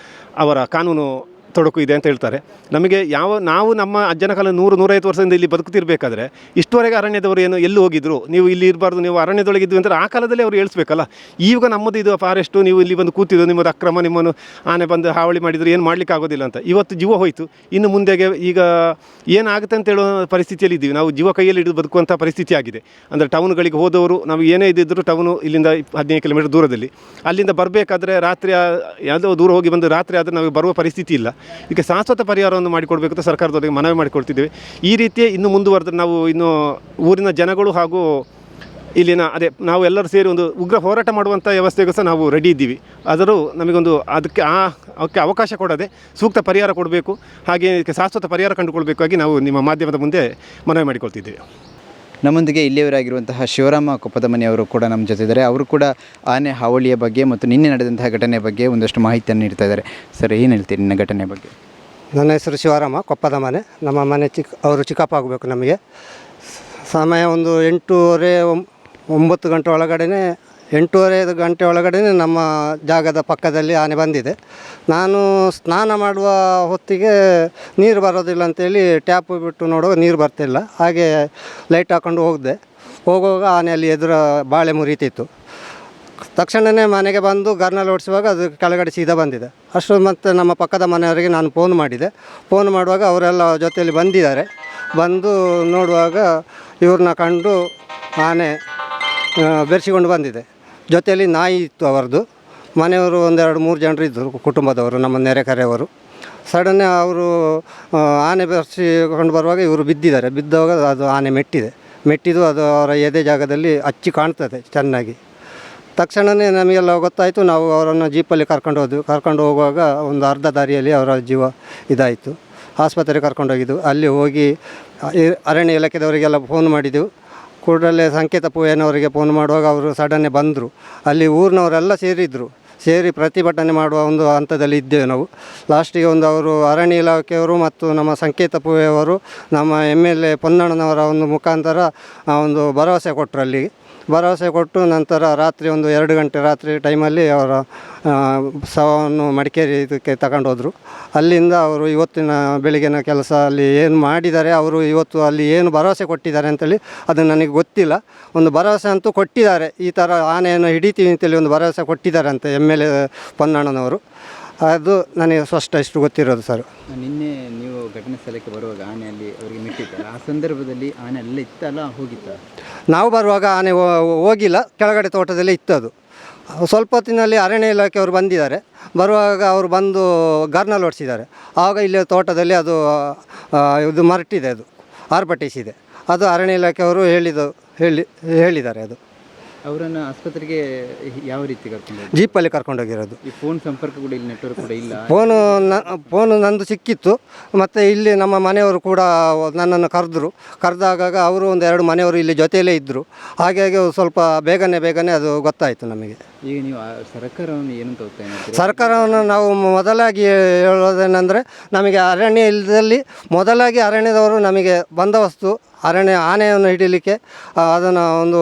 ಅವರ ಕಾನೂನು ತೊಡಕು ಇದೆ ಅಂತ ಹೇಳ್ತಾರೆ. ನಮಗೆ ನಾವು ನಮ್ಮ ಅಜ್ಜನ ಕಾಲ 100-150 ವರ್ಷದಿಂದ ಇಲ್ಲಿ ಬದುಕುತ್ತಿರಬೇಕಾದ್ರೆ ಇಷ್ಟುವರೆಗೆ ಅರಣ್ಯದವರು ಏನು ಎಲ್ಲೂ ಹೋಗಿದ್ರು, ನೀವು ಇಲ್ಲಿ ಇರಬಾರ್ದು, ನೀವು ಅರಣ್ಯದೊಳಗಿದ್ವಿ ಅಂದರೆ ಆ ಕಾಲದಲ್ಲಿ ಅವರು ಹೇಳಿಸ್ಬೇಕಲ್ಲ. ಈಗ ನಮ್ಮದು ಇದು ಫಾರೆಸ್ಟು, ನೀವು ಇಲ್ಲಿ ಬಂದು ಕೂತಿದ್ದು, ನಿಮ್ಮದು ಅಕ್ರಮ, ನಿಮ್ಮನ್ನು ಆನೆ ಬಂದು ಹಾವಳಿ ಮಾಡಿದ್ರು, ಏನು ಮಾಡಲಿಕ್ಕೆ ಆಗೋದಿಲ್ಲ ಅಂತ. ಇವತ್ತು ಜೀವ ಹೋಯಿತು, ಇನ್ನು ಮುಂದೆಗೆ ಈಗ ಏನಾಗುತ್ತೆ ಅಂತ ಹೇಳೋ ಪರಿಸ್ಥಿತಿಯಲ್ಲಿ ಇದ್ದೀವಿ. ನಾವು ಜೀವ ಕೈಯಲ್ಲಿ ಹಿಡಿದು ಬದುಕುವಂಥ ಪರಿಸ್ಥಿತಿ ಆಗಿದೆ. ಅಂದರೆ ಟೌನ್ಗಳಿಗೆ ಹೋದವರು, ನಾವು ಏನೇ ಇದ್ದಿದ್ದರೂ ಟೌನು ಇಲ್ಲಿಂದ 15 ಕಿಲೋಮೀಟರ್ ದೂರದಲ್ಲಿ, ಅಲ್ಲಿಂದ ಬರಬೇಕಾದ್ರೆ ರಾತ್ರಿ ಯಾವುದೋ ದೂರ ಹೋಗಿ ಬಂದು ರಾತ್ರಿ ಆದರೆ ನಮಗೆ ಬರುವ ಪರಿಸ್ಥಿತಿ ಇಲ್ಲ. ಇದಕ್ಕೆ ಶಾಶ್ವತ ಪರಿಹಾರವನ್ನು ಮಾಡಿಕೊಡ್ಬೇಕು ಅಂತ ಸರ್ಕಾರದವರಿಗೆ ಮನವಿ ಮಾಡಿಕೊಳ್ತಿದ್ದೇವೆ. ಈ ರೀತಿ ಇನ್ನು ಮುಂದುವರೆದ್ರೆ ನಾವು ಇನ್ನು ಊರಿನ ಜನಗಳು ಹಾಗೂ ಇಲ್ಲಿನ ನಾವು ಎಲ್ಲರೂ ಸೇರಿ ಒಂದು ಉಗ್ರ ಹೋರಾಟ ಮಾಡುವಂಥ ವ್ಯವಸ್ಥೆಗೂ ಸಹ ನಾವು ರೆಡಿ ಇದ್ದೀವಿ. ಆದರೂ ನಮಗೊಂದು ಅದಕ್ಕೆ ಅವಕಾಶ ಕೊಡದೆ ಸೂಕ್ತ ಪರಿಹಾರ ಕೊಡಬೇಕು, ಹಾಗೆ ಇದಕ್ಕೆ ಶಾಶ್ವತ ಪರಿಹಾರ ಕಂಡುಕೊಳ್ಬೇಕಾಗಿ ನಾವು ನಿಮ್ಮ ಮಾಧ್ಯಮದ ಮುಂದೆ ಮನವಿ ಮಾಡಿಕೊಳ್ತಿದ್ದೇವೆ. ನಮ್ಮೊಂದಿಗೆ ಇಲ್ಲಿಯವರಾಗಿರುವಂತಹ ಶಿವರಾಮ ಕೊಪ್ಪದ ಮನೆಯವರು ಕೂಡ ನಮ್ಮ ಜೊತೆ ಇದ್ದಾರೆ. ಅವರು ಕೂಡ ಆನೆ ಹಾವಳಿಯ ಬಗ್ಗೆ ಮತ್ತು ನಿನ್ನೆ ನಡೆದಂತಹ ಘಟನೆ ಬಗ್ಗೆ ಒಂದಷ್ಟು ಮಾಹಿತಿಯನ್ನು ನೀಡ್ತಾ ಇದ್ದಾರೆ. ಸರ್, ಏನು ಹೇಳ್ತೀರಿ ನಿನ್ನ ಘಟನೆ ಬಗ್ಗೆ? ನನ್ನ ಹೆಸರು ಶಿವರಾಮ, ಕೊಪ್ಪದ ಮನೆ. ನಮ್ಮ ಮನೆ ಅವರು ಚಿಕ್ಕಪ್ಪ ಆಗಬೇಕು ನಮಗೆ. ಸಮಯ ಒಂದು 8:30-9 ಗಂಟೆ ಒಳಗಡೆ 8:30 ಗಂಟೆ ಒಳಗಡೆ ನಮ್ಮ ಜಾಗದ ಪಕ್ಕದಲ್ಲಿ ಆನೆ ಬಂದಿದೆ. ನಾನು ಸ್ನಾನ ಮಾಡುವ ಹೊತ್ತಿಗೆ ನೀರು ಬರೋದಿಲ್ಲ ಅಂತೇಳಿ ಟ್ಯಾಪ್ ಬಿಟ್ಟು ನೋಡುವಾಗ ನೀರು ಬರ್ತಿಲ್ಲ. ಹಾಗೆ ಲೈಟ್ ಹಾಕ್ಕೊಂಡು ಹೋಗುವಾಗ ಆನೆಯಲ್ಲಿ ಬಾಳೆ ಮುರಿತಿತ್ತು. ತಕ್ಷಣವೇ ಮನೆಗೆ ಬಂದು ಗರ್ನಲ್ಲಿ ಓಡಿಸುವಾಗ ಅದು ಕೆಳಗಡೆ ಸೀದಾ ಬಂದಿದೆ. ಅಷ್ಟು ಮತ್ತು ನಮ್ಮ ಪಕ್ಕದ ಮನೆಯವರಿಗೆ ನಾನು ಫೋನ್ ಮಾಡಿದೆ. ಫೋನ್ ಮಾಡುವಾಗ ಅವರೆಲ್ಲ ಜೊತೆಯಲ್ಲಿ ಬಂದಿದ್ದಾರೆ. ಬಂದು ನೋಡುವಾಗ ಇವ್ರನ್ನ ಕಂಡು ಆನೆ ಬೆರೆಸಿಕೊಂಡು ಬಂದಿದೆ. ಜೊತೆಯಲ್ಲಿ ನಾಯಿ ಇತ್ತು ಅವರದ್ದು. ಮನೆಯವರು 1-2-3 ಜನರು ಇದ್ದರು, ಕುಟುಂಬದವರು, ನಮ್ಮ ನೆರೆಕರೆಯವರು. ಸಡನ್ನೇ ಅವರು ಆನೆ ಬೆರೆಸಿಕೊಂಡು ಬರುವಾಗ ಇವರು ಬಿದ್ದಿದ್ದಾರೆ. ಬಿದ್ದಾಗ ಅದು ಆನೆ ಮೆಟ್ಟಿದ್ದು ಅದು ಅವರ ಎದೆ ಜಾಗದಲ್ಲಿ ಹಚ್ಚಿ ಕಾಣ್ತದೆ ಚೆನ್ನಾಗಿ. ತಕ್ಷಣವೇ ನಮಗೆಲ್ಲ ಗೊತ್ತಾಯಿತು. ನಾವು ಅವರನ್ನು ಜೀಪಲ್ಲಿ ಕರ್ಕೊಂಡು ಹೋಗುವಾಗ ಒಂದು ಅರ್ಧ ದಾರಿಯಲ್ಲಿ ಅವರ ಜೀವ ಇದಾಯಿತು. ಆಸ್ಪತ್ರೆಗೆ ಕರ್ಕೊಂಡೋಗಿದ್ದು. ಅಲ್ಲಿ ಹೋಗಿ ಅರಣ್ಯ ಇಲಾಖೆದವರಿಗೆಲ್ಲ ಫೋನ್ ಮಾಡಿದ್ದೆವು. ಕೂಡಲೇ ಸಂಕೇತ ಪೂಯನವರಿಗೆ ಫೋನ್ ಮಾಡುವಾಗ ಅವರು ಸಡನ್ನೇ ಬಂದರು. ಅಲ್ಲಿ ಊರಿನವರೆಲ್ಲ ಸೇರಿ ಪ್ರತಿಭಟನೆ ಮಾಡುವ ಒಂದು ಹಂತದಲ್ಲಿ ಇದ್ದೇವೆ ನಾವು. ಲಾಸ್ಟಿಗೆ ಅವರು ಅರಣ್ಯ ಇಲಾಖೆಯವರು ಮತ್ತು ನಮ್ಮ ಸಂಕೇತ ಪೂಯವರು ನಮ್ಮ MLA ಪೊನ್ನಣ್ಣನವರ ಒಂದು ಮುಖಾಂತರ ಒಂದು ಭರವಸೆ ಕೊಟ್ಟರು. ಅಲ್ಲಿಗೆ ಭರವಸೆ ಕೊಟ್ಟು ನಂತರ ರಾತ್ರಿ 2 ಗಂಟೆ ರಾತ್ರಿ ಟೈಮಲ್ಲಿ ಅವರ ಶವವನ್ನು ಮಡಿಕೇರಿ ಇದಕ್ಕೆ ತಗೊಂಡು ಹೋದರು. ಅಲ್ಲಿಂದ ಅವರು ಇವತ್ತಿನ ಬೆಳಗಿನ ಕೆಲಸ ಅಲ್ಲಿ ಏನು ಮಾಡಿದ್ದಾರೆ, ಅವರು ಇವತ್ತು ಅಲ್ಲಿ ಏನು ಭರವಸೆ ಕೊಟ್ಟಿದ್ದಾರೆ ಅಂತೇಳಿ ಅದು ನನಗೆ ಗೊತ್ತಿಲ್ಲ. ಒಂದು ಭರವಸೆ ಅಂತೂ ಕೊಟ್ಟಿದ್ದಾರೆ, ಈ ಥರ ಆನೆಯನ್ನು ಹಿಡಿತೀವಿ ಅಂತೇಳಿ ಒಂದು ಭರವಸೆ ಕೊಟ್ಟಿದ್ದಾರೆ ಅಂತ MLA ಪೊನ್ನಣ್ಣನವರು. ಅದು ನನಗೆ ಇಷ್ಟು ಗೊತ್ತಿರೋದು ಸರ್. ನಿನ್ನೆ ನೀವು ಘಟನೆ ಸ್ಥಳಕ್ಕೆ ಬರುವಾಗ ಆನೆಯಲ್ಲಿ ಅವರಿಗೆ ಮಿಟ್ಟಿತ್ತಲ್ಲ, ಆ ಸಂದರ್ಭದಲ್ಲಿ ಆನೆ ಅಲ್ಲೇ ಇತ್ತಲ್ಲ, ಹೋಗಿತ್ತ? ನಾವು ಬರುವಾಗ ಆನೆ ಹೋಗಿಲ್ಲ, ಕೆಳಗಡೆ ತೋಟದಲ್ಲೇ ಇತ್ತು. ಅದು ಸ್ವಲ್ಪ ಹೊತ್ತಿನಲ್ಲಿ ಅರಣ್ಯ ಇಲಾಖೆಯವರು ಬಂದಿದ್ದಾರೆ. ಬರುವಾಗ ಅವರು ಬಂದು ಗರ್ನಲ್ಲಿ ಓಡಿಸಿದ್ದಾರೆ. ಆವಾಗ ಇಲ್ಲಿ ತೋಟದಲ್ಲಿ ಅದು ಇದು ಮರಟಿದೆ, ಅದು ಆರ್ಭಟಿಸಿದೆ. ಅದು ಅರಣ್ಯ ಇಲಾಖೆಯವರು ಹೇಳಿದ್ದಾರೆ. ಅದು ಅವರನ್ನು ಆಸ್ಪತ್ರೆಗೆ ಯಾವ ರೀತಿ ಕರ್ಕೊಂಡು ಹೋಗಿ? ಜೀಪಲ್ಲಿ ಕರ್ಕೊಂಡೋಗಿರೋದು. ಈ ಫೋನ್ ಸಂಪರ್ಕ ಕೂಡ ಇಲ್ಲಿ ನೆಟ್ವರ್ಕ್ ಕೂಡ ಇಲ್ಲ. ಫೋನು ನಂದು ಸಿಕ್ಕಿತ್ತು. ಮತ್ತು ಇಲ್ಲಿ ನಮ್ಮ ಮನೆಯವರು ಕೂಡ ನನ್ನನ್ನು ಕರೆದಾಗ ಅವರು ಒಂದು 2 ಮನೆಯವರು ಇಲ್ಲಿ ಜೊತೆಯಲ್ಲೇ ಇದ್ದರು. ಹಾಗಾಗಿ ಸ್ವಲ್ಪ ಬೇಗನೆ ಅದು ಗೊತ್ತಾಯಿತು ನಮಗೆ. ಈಗ ನೀವು ಸರ್ಕಾರವನ್ನು ಏನಂತ ಹೋಗ್ತಾ ಇದ್ದೀರಿ? ಸರ್ಕಾರವನ್ನು ನಾವು ಮೊದಲಾಗಿ ಹೇಳೋದೇನೆಂದರೆ, ನಮಗೆ ಅರಣ್ಯ ಇಲ್ಲದಲ್ಲಿ ಮೊದಲಾಗಿ ಅರಣ್ಯದವರು ನಮಗೆ ಬಂದೋಬಸ್ತು ಆನೆಯನ್ನು ಹಿಡೀಲಿಕ್ಕೆ ಅದನ್ನು ಒಂದು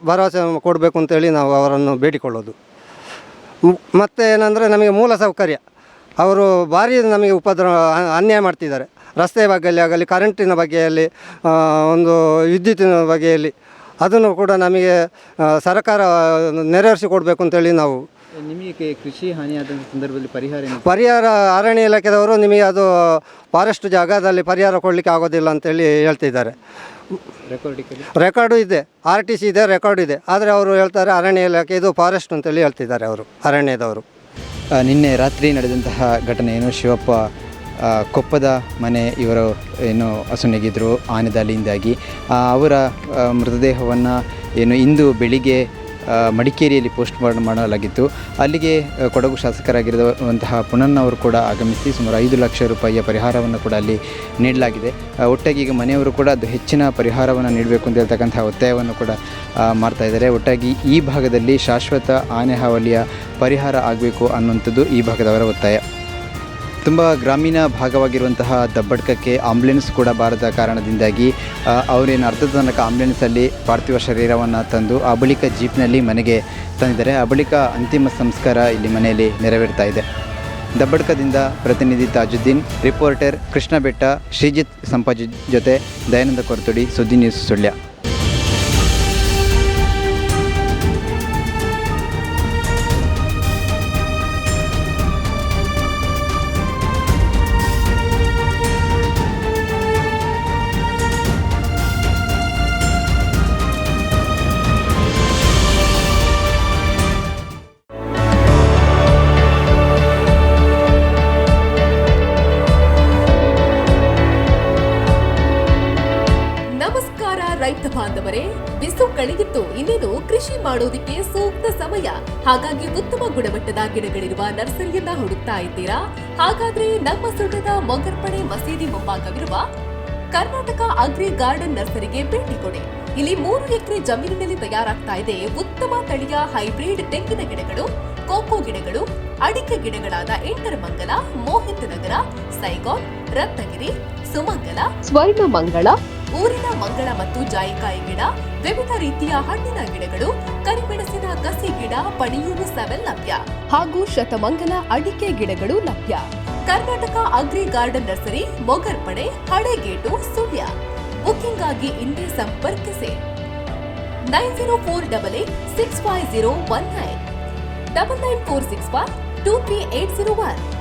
ಭರವಸೆ ಕೊಡಬೇಕು ಅಂತೇಳಿ ನಾವು ಅವರನ್ನು ಬೇಡಿಕೊಳ್ಳೋದು. ಮತ್ತು ಏನಂದರೆ ನಮಗೆ ಮೂಲ ಸೌಕರ್ಯ ಅವರು ಭಾರಿ ನಮಗೆ ಅನ್ಯಾಯ ಮಾಡ್ತಿದ್ದಾರೆ. ರಸ್ತೆ ಬಗ್ಗೆಯಲ್ಲಿ ಆಗಲಿ, ಕರೆಂಟಿನ ಬಗ್ಗೆಯಲ್ಲಿ, ಒಂದು ವಿದ್ಯುತ್ತಿನ ಬಗ್ಗೆಯಲ್ಲಿ ಅದನ್ನು ಕೂಡ ನಮಗೆ ಸರ್ಕಾರ ನೆರವೇರಿಸಿ ಕೊಡಬೇಕು ಅಂತೇಳಿ ನಾವು. ನಿಮಗೆ ಕೃಷಿ ಹಾನಿಯಾದ ಸಂದರ್ಭದಲ್ಲಿ ಪರಿಹಾರ ಅರಣ್ಯ ಇಲಾಖೆದವರು ನಿಮಗೆ ಅದು ಫಾರೆಸ್ಟ್ ಜಾಗದಲ್ಲಿ ಪರಿಹಾರ ಕೊಡಲಿಕ್ಕೆ ಆಗೋದಿಲ್ಲ ಅಂತೇಳಿ ಹೇಳ್ತಿದ್ದಾರೆ. ರೆಕಾರ್ಡು ಇದೆ, RTC ಇದೆ, ರೆಕಾರ್ಡ್ ಇದೆ. ಆದರೆ ಅವರು ಹೇಳ್ತಾರೆ ಅರಣ್ಯ ಇಲಾಖೆ ಇದು ಫಾರೆಸ್ಟ್ ಅಂತೇಳಿ ಹೇಳ್ತಿದ್ದಾರೆ ಅವರು, ಅರಣ್ಯದವರು. ನಿನ್ನೆ ರಾತ್ರಿ ನಡೆದಂತಹ ಘಟನೆ ಏನು, ಶಿವಪ್ಪ ಕೊಪ್ಪದ ಮನೆ ಇವರು ಏನು ಅಸುನೀಗಿದ್ರು ಆನೆ ದಾಳಿಯಿಂದಾಗಿ. ಅವರ ಮೃತದೇಹವನ್ನು ಏನು ಇಂದು ಬೆಳಿಗ್ಗೆ ಮಡಿಕೇರಿಯಲ್ಲಿ ಪೋಸ್ಟ್ ಮಾರ್ಟಮ್ ಮಾಡಲಾಗಿತ್ತು. ಅಲ್ಲಿಗೆ ಕೊಡಗು ಶಾಸಕರಾಗಿರುವಂತಹ ಪುನನ್ನವರು ಕೂಡ ಆಗಮಿಸಿ ಸುಮಾರು 5 ಲಕ್ಷ ರೂಪಾಯಿಯ ಪರಿಹಾರವನ್ನು ಕೂಡ ಅಲ್ಲಿ ನೀಡಲಾಗಿದೆ. ಒಟ್ಟಾಗಿ ಈಗ ಮನೆಯವರು ಕೂಡ ಅದು ಹೆಚ್ಚಿನ ಪರಿಹಾರವನ್ನು ನೀಡಬೇಕು ಅಂತ ಹೇಳ್ತಕ್ಕಂತಹ ಒತ್ತಾಯವನ್ನು ಕೂಡ ಮಾಡ್ತಾ ಇದ್ದಾರೆ. ಒಟ್ಟಾಗಿ ಈ ಭಾಗದಲ್ಲಿ ಶಾಶ್ವತ ಆನೆ ಹಾವಳಿಯ ಪರಿಹಾರ ಆಗಬೇಕು ಅನ್ನುವಂಥದ್ದು ಈ ಭಾಗದವರ ಒತ್ತಾಯ. ತುಂಬ ಗ್ರಾಮೀಣ ಭಾಗವಾಗಿರುವಂತಹ ದಬ್ಬಡ್ಕಕ್ಕೆ ಆಂಬ್ಯುಲೆನ್ಸ್ ಕೂಡ ಬಾರದ ಕಾರಣದಿಂದಾಗಿ ಅವರೇನು ಅರ್ಧ ತನಕ ಆಂಬ್ಯುಲೆನ್ಸಲ್ಲಿ ಪಾರ್ಥಿವ ಶರೀರವನ್ನು ತಂದು ಆ ಬಳಿಕ ಜೀಪ್ನಲ್ಲಿ ಮನೆಗೆ ತಂದಿದ್ದಾರೆ. ಆ ಬಳಿಕ ಅಂತಿಮ ಸಂಸ್ಕಾರ ಇಲ್ಲಿ ಮನೆಯಲ್ಲಿ ನೆರವೇರ್ತಾ ಇದೆ. ದಬ್ಬಡ್ಕದಿಂದ ಪ್ರತಿನಿಧಿ ತಾಜುದ್ದೀನ್, ರಿಪೋರ್ಟರ್ ಕೃಷ್ಣ ಬೆಟ್ಟ, ಶ್ರೀಜಿತ್ ಸಂಪಾಜಿ ಜೊತೆ ದಯಾನಂದ ಕೊರತುಡಿ, ಸುದ್ದಿ ನ್ಯೂಸ್ ಸುಳ್ಯ. ರೈತ ಬಾಂಧವರೇ, ಬಿಸಿಲು ಕಳೆಗಿತ್ತು, ಇನ್ನೇನು ಕೃಷಿ ಮಾಡೋದಕ್ಕೆ ಸೂಕ್ತ ಸಮಯ. ಹಾಗಾಗಿ ಉತ್ತಮ ಗುಣಮಟ್ಟದ ಗಿಡಗಳಿರುವ ನರ್ಸರಿಯನ್ನ ಹುಡುಕ್ತಾ ಇದ್ದೀರಾ? ಹಾಗಾದ್ರೆ ನಮ್ಮ ಸುಳ್ಯದ ಮೊಗರ್ಪಣೆ ಮಸೀದಿ ಮುಂಭಾಗವಿರುವ ಕರ್ನಾಟಕ ಅಗ್ರಿ ಗಾರ್ಡನ್ ನರ್ಸರಿಗೆ ಭೇಟಿ ಕೊಡಿ. ಇಲ್ಲಿ 3 ಎಕರೆ ಜಮೀನಿನಲ್ಲಿ ತಯಾರಾಗ್ತಾ ಇದೆ ಉತ್ತಮ ತಳಿಯ ಹೈಬ್ರಿಡ್ ತೆಂಗಿನ ಗಿಡಗಳು, ಕೋಕೋ ಗಿಡಗಳು, ಅಡಿಕೆ ಗಿಡಗಳಾದ ಎಂಟರಮಂಗಲ, ಮೋಹಿತ್ ನಗರ, ಸೈಗಾನ್, ರತ್ನಗಿರಿ, ಸುಮಂಗಲ, ಸ್ವರ್ಣಮಂಗಳ, ಊರಿನ ಮಂಗಳ ಮತ್ತು ಜಾಯಿಕಾಯಿ ಗಿಡ, ವಿವಿಧ ರೀತಿಯ ಹಣ್ಣಿನ ಗಿಡಗಳು, ಕರಿಮೆಣಸಿನ ಕಸಿ ಗಿಡ, ಪಣಿಯೂರು 7 ಲಭ್ಯ ಹಾಗೂ ಶತಮಂಗಲ ಅಡಿಕೆ ಗಿಡಗಳು ಲಭ್ಯ. Karnataka agri garden nursery, Mogarpane, Halegate, Sullia. Booking ಆಗಿ ಇಂದೇ ಸಂಪರ್ಕಿಸಿ 9048865019 99461 23801.